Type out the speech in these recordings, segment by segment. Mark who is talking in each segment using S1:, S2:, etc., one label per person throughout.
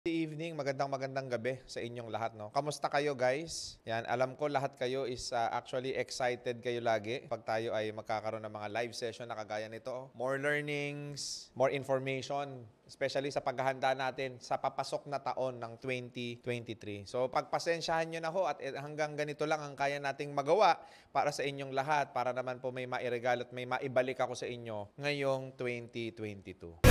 S1: Good evening, magandang gabi sa inyong lahat, no? Kamusta kayo, guys? Yan, alam ko lahat kayo is actually excited kayo lagi pag tayo ay magkakaroon ng mga live session na kagaya nito. More learnings, more information, especially sa paghahanda natin sa papasok na taon ng 2023. So, pagpasensyahan nyo na ho at hanggang ganito lang ang kaya nating magawa para sa inyong lahat, para naman po may mairegalo at may maibalik ako sa inyo ngayong 2022.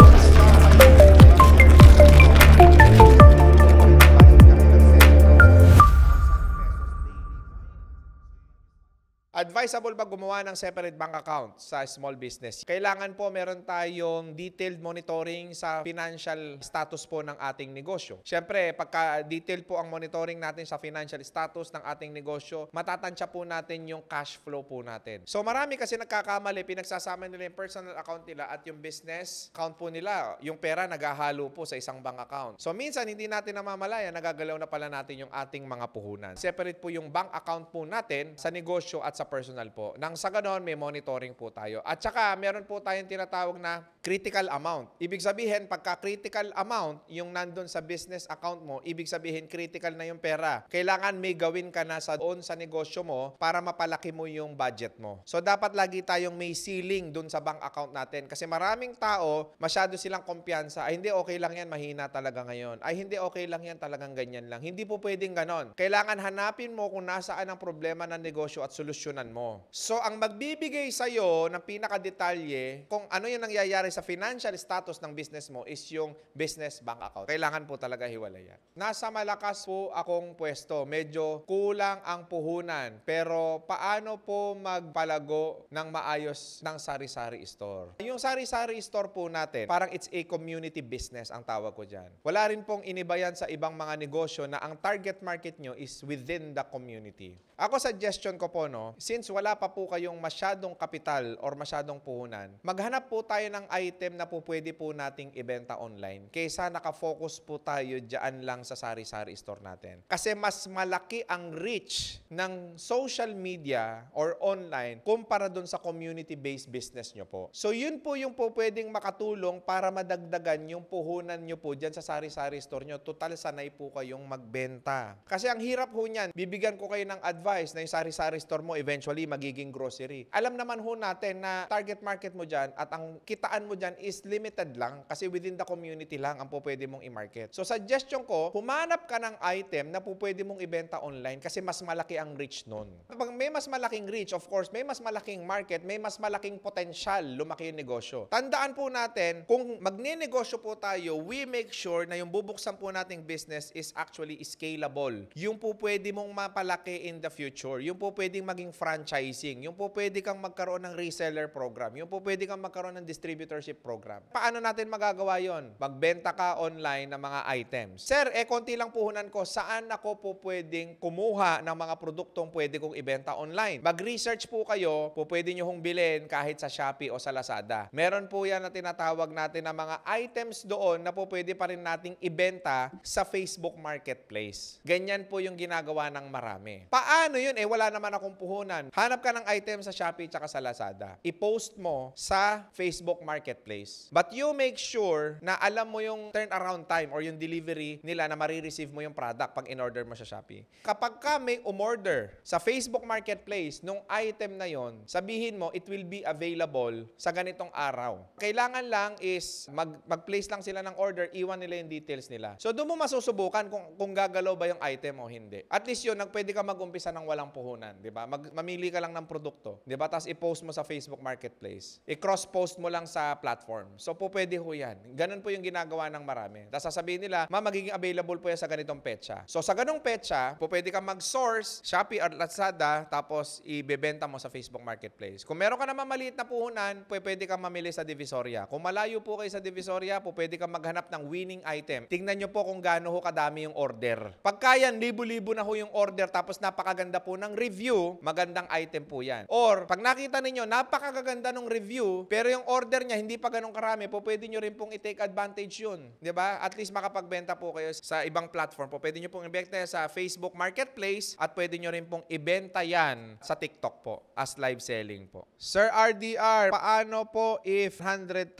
S1: Advisable ba gumawa ng separate bank account sa small business? Kailangan po meron tayong detailed monitoring sa financial status po ng ating negosyo. Siyempre, pagka detailed po ang monitoring natin sa financial status ng ating negosyo, matatansya po natin yung cash flow po natin. So marami kasi nagkakamali, pinagsasama nila yung personal account nila at yung business account po nila. Yung pera naghahalo po sa isang bank account. So minsan hindi natin namamalaya, nagagalaw na pala natin yung ating mga puhunan. Separate po yung bank account po natin sa negosyo at sa personal po. Nang sa ganon, may monitoring po tayo. At saka, meron po tayong tinatawag na critical amount. Ibig sabihin, pagka critical amount, yung nandun sa business account mo, ibig sabihin, critical na yung pera. Kailangan may gawin ka na sa negosyo mo para mapalaki mo yung budget mo. So, dapat lagi tayong may ceiling dun sa bank account natin. Kasi maraming tao, masyado silang kumpiyansa. Ay, hindi, okay lang yan, mahina talaga ngayon. Ay, hindi, okay lang yan, talagang ganyan lang. Hindi po pwedeng ganon. Kailangan hanapin mo kung nasaan ang problema ng negosyo at solusyonan mo. So, ang magbibigay sa'yo ng pinakadetalye kung ano yung nangyayari sa financial status ng business mo is yung business bank account. Kailangan po talaga hiwalay yan. Nasa malakas po akong pwesto. Medyo kulang ang puhunan. Pero paano po magpalago ng maayos ng sari-sari store? Yung sari-sari store po natin, parang it's a community business ang tawag ko dyan. Wala rin pong inibayan sa ibang mga negosyo na ang target market nyo is within the community. Ako, suggestion ko po, no, since wala pa po kayong masyadong kapital or masyadong puhunan, maghanap po tayo ng item na po pwede po nating ibenta online kaysa nakafocus po tayo dyan lang sa sari-sari store natin. Kasi mas malaki ang reach ng social media or online kumpara dun sa community-based business nyo po. So, yun po yung po pwedeng makatulong para madagdagan yung puhunan nyo po dyan sa sari-sari store nyo. Total, sanay po kayong magbenta. Kasi ang hirap ho niyan, bibigyan ko kayo ng advice na yung sari-sari store mo eventually magiging grocery. Alam naman ho natin na target market mo dyan at ang kitaan mo dyan is limited lang kasi within the community lang ang po pwede mong i-market. So suggestion ko, humanap ka ng item na po pwede mong ibenta online kasi mas malaki ang reach nun. Pag may mas malaking reach, of course, may mas malaking market, may mas malaking potential lumaki yung negosyo. Tandaan po natin, kung magne-negosyo po tayo, we make sure na yung bubuksan po nating business is actually scalable. Yung po pwede mong mapalaki in the future. Yung po pwedeng maging franchising. Yung po pwede kang magkaroon ng reseller program. Yung po pwede kang magkaroon ng distributorship program. Paano natin magagawa yon? Magbenta ka online ng mga items. Sir, konti lang puhunan ko. Saan ako po pwedeng kumuha ng mga produktong pwede kong ibenta online? Mag-research po kayo. Po pwede nyo hong bilhin kahit sa Shopee o sa Lazada. Meron po yan na tinatawag natin na mga items doon na po pwede pa rin nating ibenta sa Facebook Marketplace. Ganyan po yung ginagawa ng marami. Paano yun? Wala naman akong puhunan. Hanap ka ng item sa Shopee tsaka sa Lazada. I-post mo sa Facebook Marketplace. But you make sure na alam mo yung turnaround time or yung delivery nila na marireceive mo yung product pag in-order mo sa Shopee. Kapag ka may umorder sa Facebook Marketplace nung item na yon, sabihin mo it will be available sa ganitong araw. Kailangan lang is mag-place lang sila ng order, iwan nila yung details nila. So doon mo masusubukan kung gagalaw ba yung item o hindi. At least yun, pwede ka mag-umpisa ng walang puhunan, di ba? Mamili ka lang ng produkto, di ba? Tapos i-post mo sa Facebook Marketplace. I-cross-post mo lang sa platform. So po pwede ho yan. Ganun po yung ginagawa ng marami. Tapos sasabihin nila, magiging available po yan sa ganitong petsa. So sa ganong petsa, po pwede ka mag-source, Shopee or Lazada, tapos ibebenta mo sa Facebook Marketplace. Kung meron ka naman maliit na puhunan, pwede ka mamili sa Divisoria. Kung malayo po kayo sa Divisoria, po pwede ka maghanap ng winning item. Tingnan nyo po kung gaano ho kadami yung order. Pagka yan, libo-libo na ho yung order, tapos napakaganda po ng review, maganda magagandang item po yan. Or, pag nakita ninyo, napakaganda ng review, pero yung order niya hindi pa ganun karami, po pwede nyo rin pong i-take advantage yun. Di ba? At least makapagbenta po kayo sa ibang platform po. Pwede nyo pong ibenta sa Facebook Marketplace at pwede nyo rin pong ibenta yan sa TikTok po as live selling po. Sir RDR, paano po if 100,000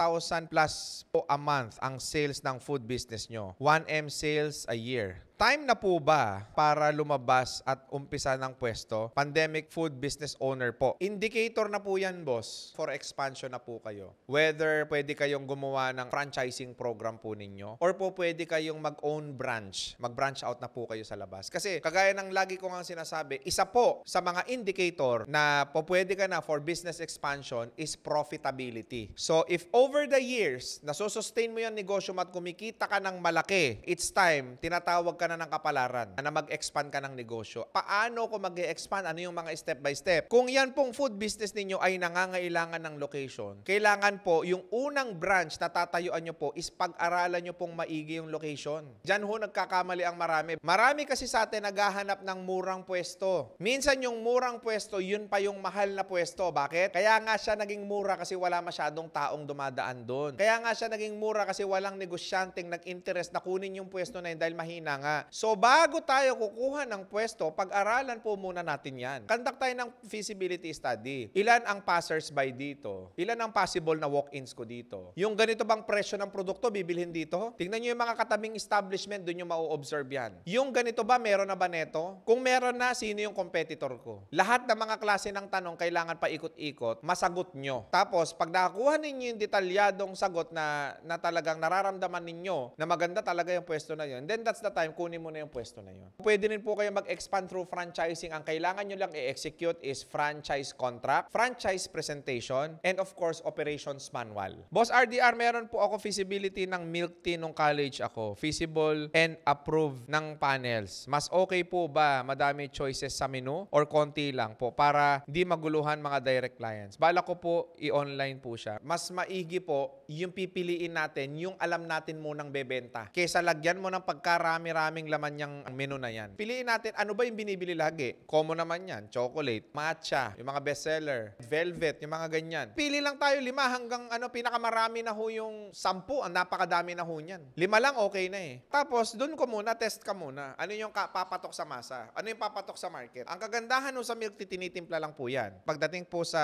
S1: plus po a month ang sales ng food business nyo? 1M sales a year. Time na po ba para lumabas at umpisa ng pwesto? Pandemic food business owner po. Indicator na po yan, boss, for expansion na po kayo. Whether pwede kayong gumawa ng franchising program po ninyo or po pwede kayong mag-own branch. Mag-branch out na po kayo sa labas. Kasi kagaya ng lagi ko nga sinasabi, isa po sa mga indicator na po pwede ka na for business expansion is profitability. So if over the years, nasusustain mo yung negosyo mo at kumikita ka ng malaki, it's time, tinatawag ka na ng kapalaran na mag-expand ka ng negosyo. Paano ko mag-expand? Ano yung mga step by step? Kung yan pong food business ninyo ay nangangailangan ng location, kailangan po yung unang branch na tatayuan nyo po is pag-aralan nyo pong maigi yung location. Diyan ho nagkakamali ang marami. Marami kasi sa atin naghahanap ng murang pwesto. Minsan yung murang pwesto, yun pa yung mahal na pwesto. Bakit? Kaya nga siya naging mura kasi wala masyadong taong dumadaan doon. Kaya nga siya naging mura kasi walang negosyanteng nag-interest na kunin yung pwesto na yun dahil mahina nga. So, bago tayo kukuha ng pwesto, pag-aralan po muna natin yan. Conduct tayo ng feasibility study. Ilan ang passers-by dito? Ilan ang possible na walk-ins ko dito? Yung ganito bang presyo ng produkto, bibilhin dito? Tingnan nyo yung mga katabing establishment, doon yung ma-observe yan. Yung ganito ba, meron na ba neto? Kung meron na, sino yung competitor ko? Lahat ng mga klase ng tanong, kailangan pa ikot-ikot, masagot nyo. Tapos, pag nakakuha ninyo yung detalyadong sagot na talagang nararamdaman ninyo na maganda talaga yung pwesto na yun, then that's the time kunin mo na yung pwesto na yun. Pwede rin po kayo mag-expand through franchising. Ang kailangan nyo lang i-execute is franchise contract, franchise presentation, and of course, operations manual. Boss RDR, meron po ako feasibility ng milk tea nung college ako. Feasible and approved ng panels. Mas okay po ba madami choices sa menu or konti lang po para di maguluhan mga direct clients? Bala ko po i-online po siya. Mas maigi po yung pipiliin natin, yung alam natin munang bebenta. Kesa lagyan mo ng pagkarami-raming laman yung menu na yan. Piliin natin, ano ba yung binibili lagi? Common naman yan. Chocolate, matcha, yung mga bestseller, velvet, yung mga ganyan. Pili lang tayo 5 hanggang pinakamarami na ho yung 10. Ang napakadami na ho niyan. 5 lang okay na eh. Tapos, dun ko muna, test ka muna. Ano yung papatok sa masa? Ano yung papatok sa market? Ang kagandahan ho sa milk tea, tinitimpla lang po yan. Pagdating po sa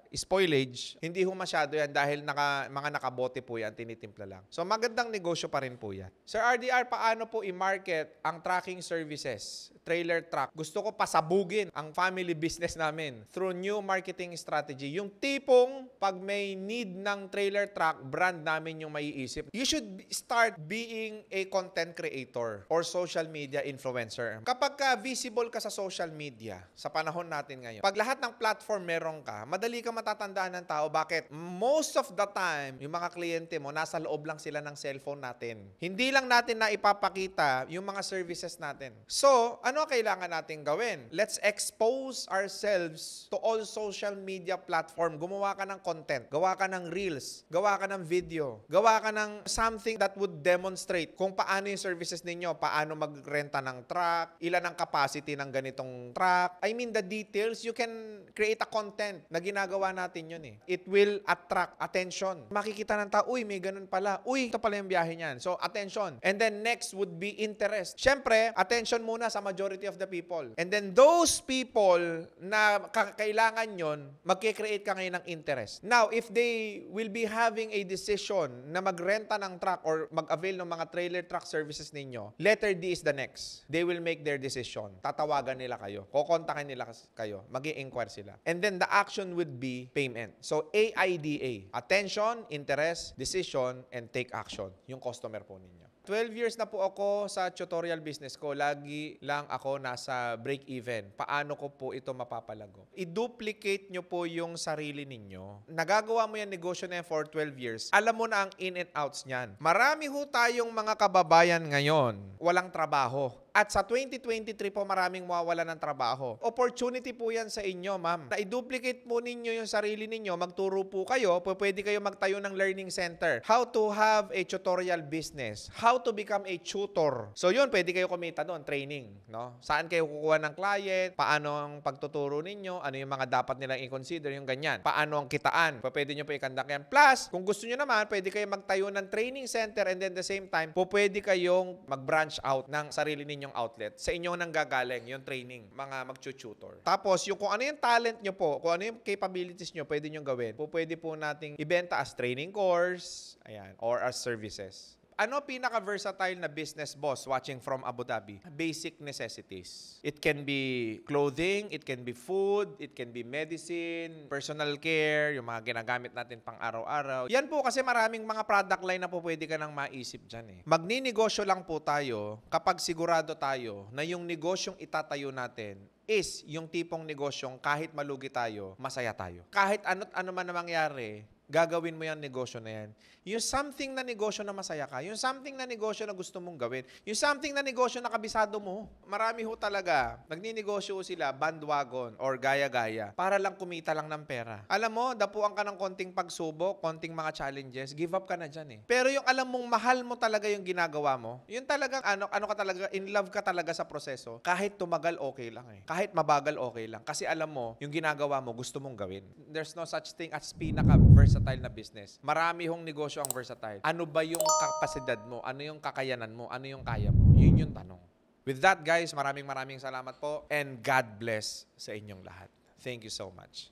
S1: spoilage, hindi ho masyado yan dahil mga nakabote po yan, tinitimpla lang. So, magandang negosyo pa rin po yan. Sir RDR, paano po i-market ang tracking services, trailer truck? Gusto ko pasabugin ang family business namin through new marketing strategy. Yung tipong pag may need ng trailer truck, brand namin yung maiisip. You should start being a content creator or social media influencer. Kapag visible ka sa social media, sa panahon natin ngayon, pag lahat ng platform meron ka, madali ka matatandaan ng tao. Bakit? Most of the time, yung mga kliyente mo, nasa loob lang sila ng cellphone natin. Hindi lang natin na ipapakita yung mga services natin. So, ano kailangan natin gawin? Let's expose ourselves to all social media platform. Gumawa ka ng content, gawa ka ng reels, gawa ka ng video, gawa ka ng something that would demonstrate kung paano yung services ninyo, paano magrenta ng truck, ilan ang capacity ng ganitong truck. I mean, the details, you can create a content na ginagawa natin yun eh. It will attract attention. Makikita ng tao, uy, may ganun pala. Uy, ito pala yung biyahe niyan. So, attention. And then next would be interest. Siyempre, attention muna sa majority of the people. And then those people na kailangan yon, magkikreate ka ngayon ng interest. Now, if they will be having a decision na magrenta ng truck or mag-avail ng mga trailer truck services ninyo, letter D is the next. They will make their decision. Tatawagan nila kayo. Kukontakin nila kayo. Mag-i-inquire sila. And then the action would be payment. So, AIDA. Attention, interest, decision, and take action. Yung customer po ninyo. 12 years na po ako sa tutorial business ko. Lagi lang ako nasa break-even. Paano ko po ito mapapalago? I-duplicate nyo po yung sarili ninyo. Nagagawa mo yung negosyo na yan for 12 years. Alam mo na ang in and outs niyan. Marami ho tayong mga kababayan ngayon, walang trabaho. At sa 2023 po, maraming mawawala ng trabaho. Opportunity po yan sa inyo, ma'am. Na i-duplicate po ninyo yung sarili ninyo, magturo po kayo, pwede kayo magtayo ng learning center. How to have a tutorial business. How to become a tutor. So yun, pwede kayo kumita doon, training. No? Saan kayo kukuha ng client, paano ang pagtuturo ninyo, ano yung mga dapat nilang i-consider, yung ganyan. Paano ang kitaan, pwede nyo po ikandak yan. Plus, kung gusto nyo naman, pwede kayo magtayo ng training center and then the same time, pwede kayong mag-branch out ng sarili ninyong outlet. Sa inyong nanggagaling, yung training, mga mag-tutor. Tapos, yung kung ano yung talent nyo po, kung ano yung capabilities nyo, pwede nyo gawin. Pwede po nating ibenta as training course, ayan, or as services. Ano pinaka-versatile na business boss watching from Abu Dhabi? Basic necessities. It can be clothing, it can be food, it can be medicine, personal care, yung mga ginagamit natin pang araw-araw. Yan po kasi maraming mga product line na po pwede ka nang maisip dyan eh. Magninegosyo lang po tayo kapag sigurado tayo na yung negosyong itatayo natin is yung tipong negosyong kahit malugi tayo, masaya tayo. Kahit ano't ano man na mangyari, gagawin mo yung negosyo na yan. Yung something na negosyo na masaya ka, yung something na negosyo na gusto mong gawin, yung something na negosyo na kabisado mo. Marami ho talaga, nagninegosyo sila, bandwagon or gaya-gaya, para lang kumita lang ng pera. Alam mo, dapuan ka ng konting pagsubok, konting mga challenges, give up ka na dyan eh. Pero yung alam mong mahal mo talaga yung ginagawa mo, yun talagang ano ka talaga, in love ka talaga sa proseso, kahit tumagal okay lang eh. Kahit mabagal okay lang. Kasi alam mo, yung ginagawa mo, gusto mong gawin. There's no such thing as pinaka-versatile na business. Marami hong negosyo ang versatile. Ano ba yung kapasidad mo? Ano yung kakayanan mo? Ano yung kaya mo? Yun yung tanong. With that, guys, maraming salamat po and God bless sa inyong lahat. Thank you so much.